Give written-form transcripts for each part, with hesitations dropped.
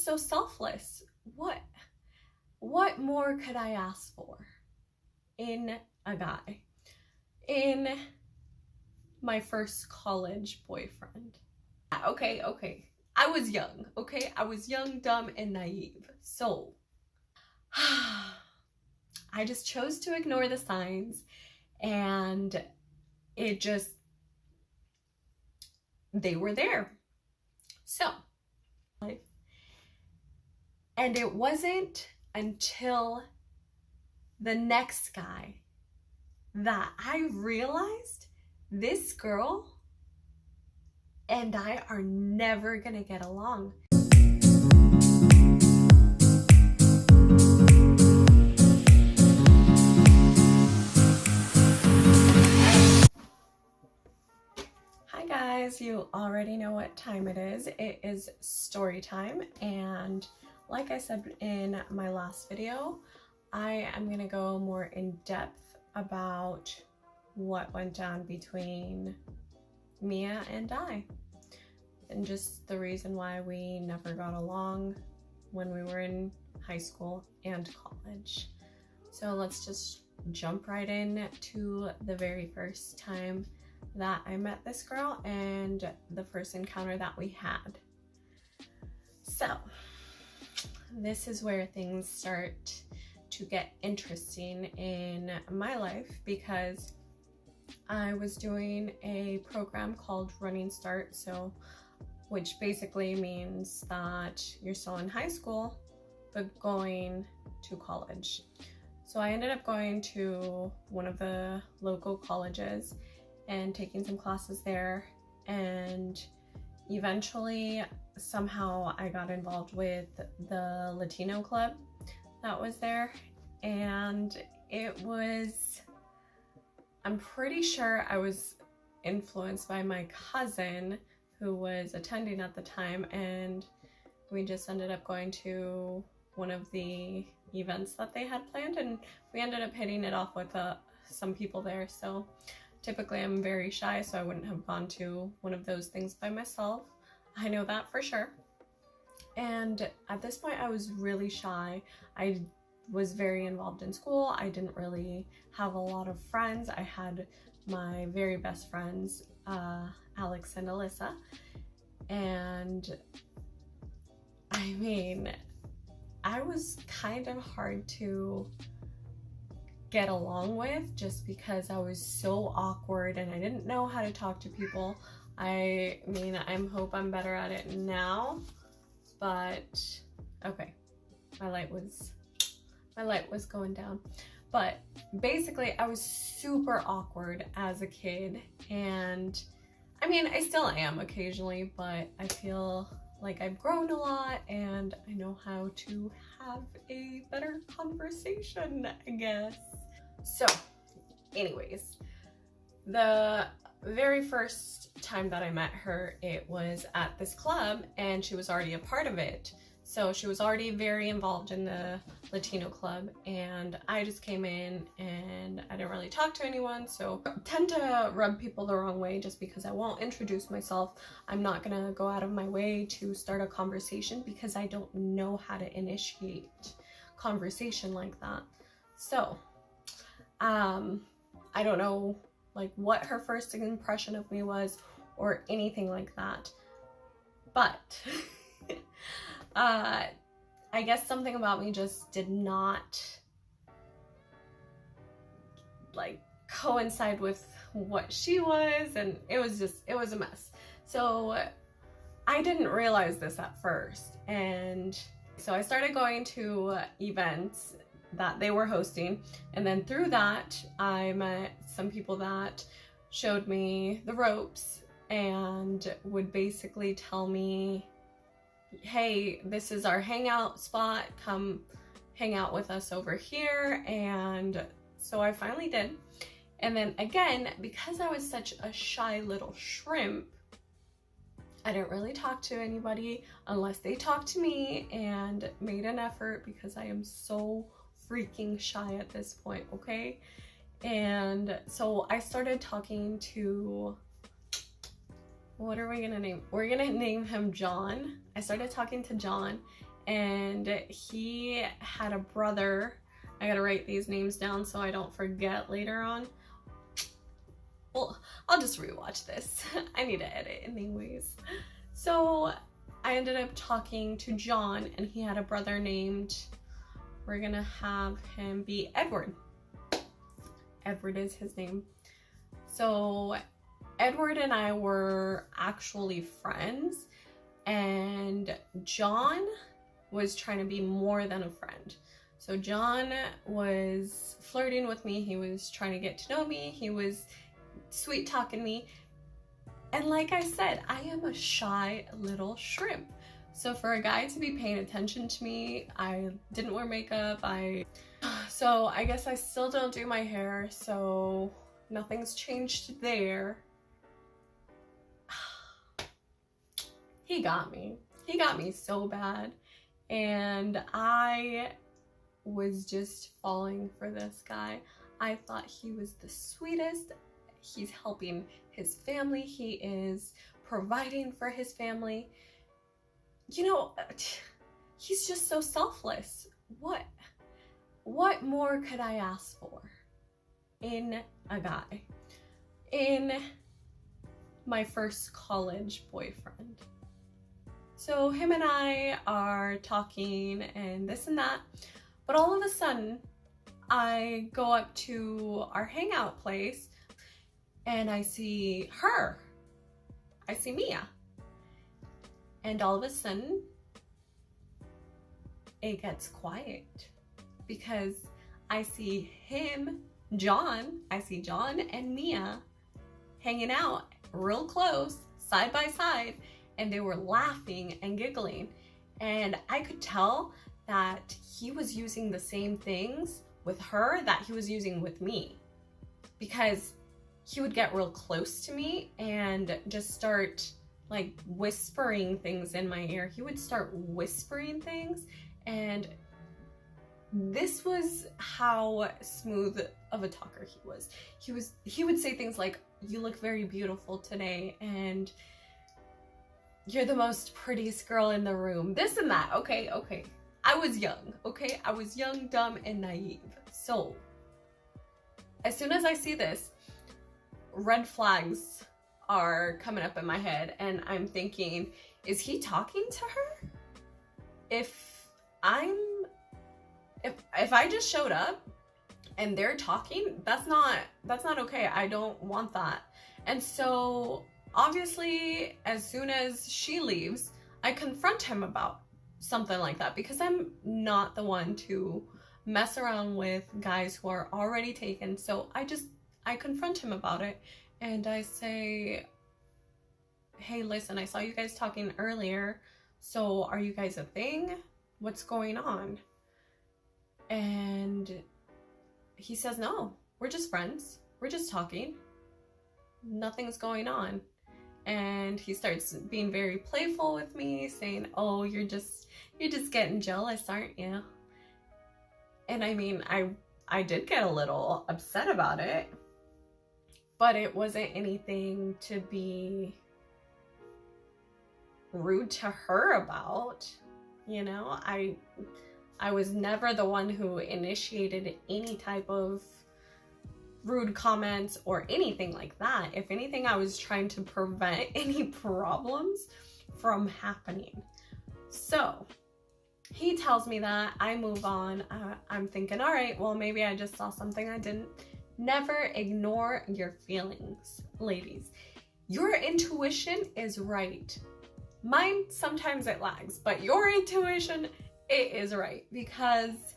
so selfless. What more could I ask for in a guy? In my first college boyfriend. Okay. I was young, okay? I was young, dumb, and naive. So, I just chose to ignore the signs, and they were there. So, and it wasn't until the next guy that I realized this girl and I are never gonna get along. Hi guys, you already know what time it is. It is story time, and like I said in my last video, I am gonna go more in depth about what went down between Mia and I, and just the reason why we never got along when we were in high school and college. So let's just jump right in to the very first time that I met this girl and the first encounter that we had. So this is where things start to get interesting in my life, because I was doing a program called Running Start, which basically means that you're still in high school but going to college. So I ended up going to one of the local colleges and taking some classes there, and eventually somehow I got involved with the Latino club that was there, and I'm pretty sure I was influenced by my cousin who was attending at the time, and we just ended up going to one of the events that they had planned, and we ended up hitting it off with some people there. So typically I'm very shy, so I wouldn't have gone to one of those things by myself. I know that for sure. And at this point I was really shy. I was very involved in school. I didn't really have a lot of friends. I had my very best friends, Alex and Alyssa, and I mean, I was kind of hard to get along with just because I was so awkward and I didn't know how to talk to people. I mean, I hope I'm better at it now, but okay, my light was going down. But basically I was super awkward as a kid, and I mean, I still am occasionally, but I feel like I've grown a lot and I know how to have a better conversation, I guess. So anyways, the very first time that I met her, it was at this club, and she was already a part of it. So she was already very involved in the Latino club, and I just came in and I didn't really talk to anyone. So I tend to rub people the wrong way just because I won't introduce myself. I'm not gonna go out of my way to start a conversation because I don't know how to initiate conversation like that. So I don't know like what her first impression of me was or anything like that, but I guess something about me just did not like coincide with what she was, and it was a mess. So I didn't realize this at first, and so I started going to events that they were hosting, and then through that I met some people that showed me the ropes and would basically tell me, hey, this is our hangout spot, come hang out with us over here. And so I finally did. And then again, because I was such a shy little shrimp, I didn't really talk to anybody unless they talked to me and made an effort, because I am so freaking shy at this point, okay? And so I started talking to, what are we gonna name? We're gonna name him John. I started talking to John, and he had a brother. I gotta write these names down so I don't forget later on. Well, I'll just rewatch this. I need to edit anyways. So I ended up talking to John, and he had a brother named, we're gonna have him be Edward. Edward is his name. So Edward and I were actually friends, and John was trying to be more than a friend. So John was flirting with me. He was trying to get to know me. He was sweet talking me. And like I said, I am a shy little shrimp. So for a guy to be paying attention to me, I didn't wear makeup. So I guess I still don't do my hair, so nothing's changed there. He got me. He got me so bad. And I was just falling for this guy. I thought he was the sweetest. He's helping his family. He is providing for his family. You know, he's just so selfless. What more could I ask for in a guy? In my first college boyfriend. So him and I are talking and this and that, but all of a sudden I go up to our hangout place and I see her. I see Mia. And all of a sudden, it gets quiet because I see him, John, I see John and Mia hanging out real close, side by side, and they were laughing and giggling. And I could tell that he was using the same things with her that he was using with me, because he would get real close to me and just start like whispering things in my ear. He would start whispering things, and this was how smooth of a talker he was. He would say things like, "You look very beautiful today," and "You're the most prettiest girl in the room." This and that. Okay. I was young, okay? I was young, dumb, and naive. So as soon as I see this, red flags are coming up in my head, and I'm thinking, is he talking to her? If I just showed up and they're talking, that's not okay. I don't want that. And so obviously, as soon as she leaves, I confront him about something like that, because I'm not the one to mess around with guys who are already taken. So I confront him about it, and I say, "Hey, listen, I saw you guys talking earlier. So are you guys a thing? What's going on?" And he says, "No, we're just friends. We're just talking. Nothing's going on." And he starts being very playful with me, saying, "Oh, you're just getting jealous, aren't you?" And I mean, I did get a little upset about it, but it wasn't anything to be rude to her about. You know, I was never the one who initiated any type of rude comments or anything like that. If anything, I was trying to prevent any problems from happening. So he tells me that, I move on. I'm thinking, all right, well, maybe I just saw something I didn't. Never ignore your feelings, ladies. Your intuition is right. Mine, sometimes it lags, but your intuition, it is right, because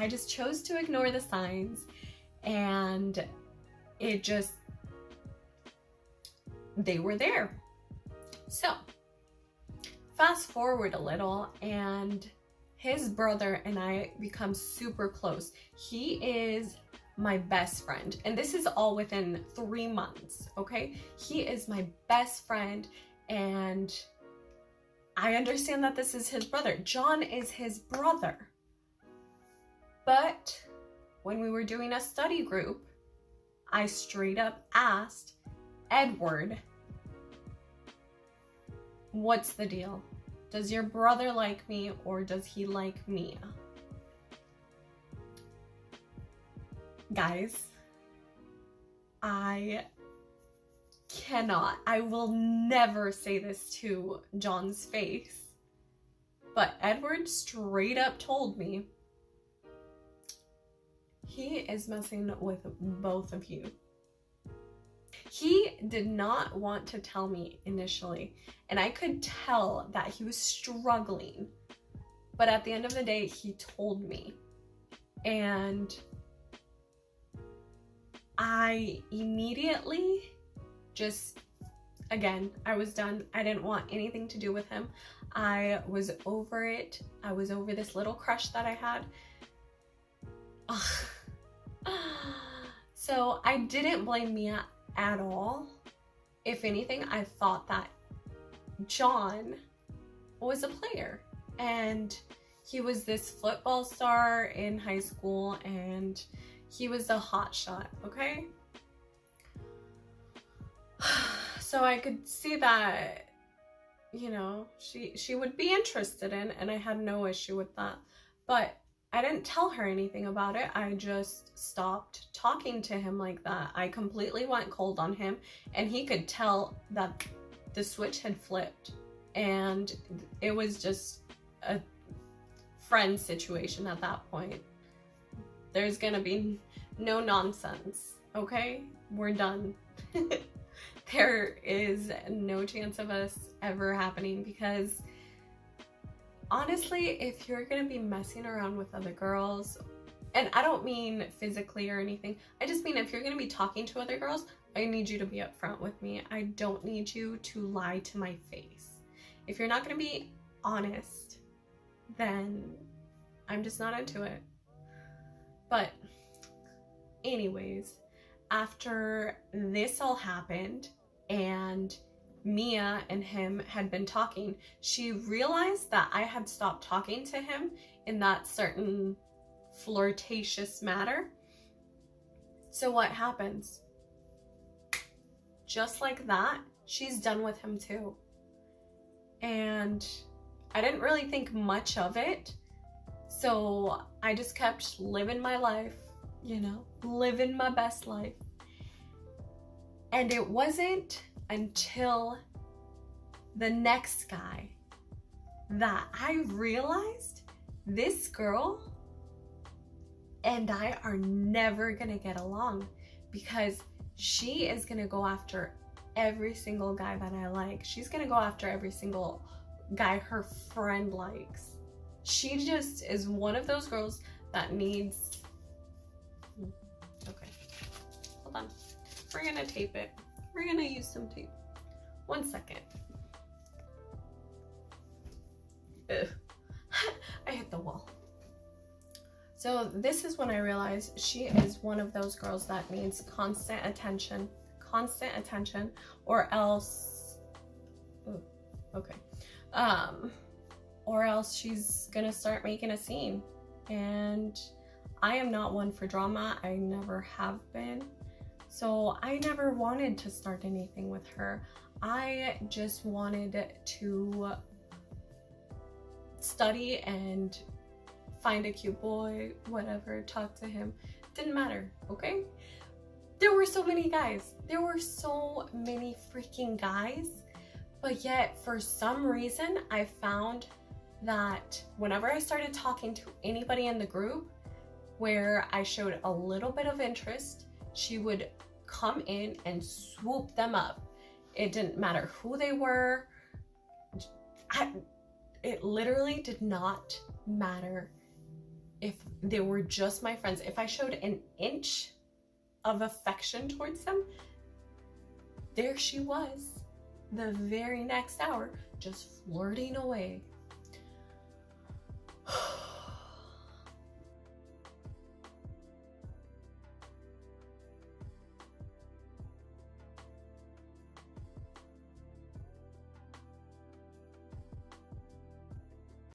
I just chose to ignore the signs, and they were there. So fast forward a little, and his brother and I become super close. He is my best friend, and this is all within 3 months, okay? He is my best friend, and I understand that this is his brother. John is his brother. But when we were doing a study group, I straight up asked Edward, "What's the deal? Does your brother like me or does he like Mia? Guys, I will never say this to John's face, but Edward straight up told me he is messing with both of you. He did not want to tell me initially, and I could tell that he was struggling, but at the end of the day, he told me, and I immediately just, again, I was done. I didn't want anything to do with him. I was over it. I was over this little crush that I had. So I didn't blame Mia at all. If anything, I thought that John was a player and he was this football star in high school and he was a hot shot, okay? So I could see that, you know, she would be interested in, and I had no issue with that. But I didn't tell her anything about it. I just stopped talking to him like that. I completely went cold on him, and he could tell that the switch had flipped, and it was just a friend situation at that point. There's gonna be no nonsense, okay? We're done. There is no chance of us ever happening, because honestly, if you're gonna be messing around with other girls, and I don't mean physically or anything, I just mean if you're gonna be talking to other girls, I need you to be upfront with me. I don't need you to lie to my face. If you're not gonna be honest, then I'm just not into it. But anyways, after this all happened and Mia and him had been talking, she realized that I had stopped talking to him in that certain flirtatious manner. So what happens? Just like that, she's done with him too. And I didn't really think much of it. So I just kept living my life, you know, living my best life. And it wasn't until the next guy that I realized this girl and I are never gonna get along, because she is gonna go after every single guy that I like. She's gonna go after every single guy her friend likes. She just is one of those girls that needs... Okay, hold on. We're gonna tape it. We're gonna use some tape. 1 second. Ugh. I hit the wall. So this is when I realized she is one of those girls that needs constant attention, or else... Ooh, okay. Or else she's gonna start making a scene. And I am not one for drama. I never have been. So I never wanted to start anything with her. I just wanted to study and find a cute boy, whatever, talk to him. Didn't matter, okay? There were so many guys. There were so many freaking guys. But yet, for some reason, I found that whenever I started talking to anybody in the group where I showed a little bit of interest, she would come in and swoop them up. It didn't matter who they were. It literally did not matter if they were just my friends. If I showed an inch of affection towards them, there she was, the very next hour, just flirting away.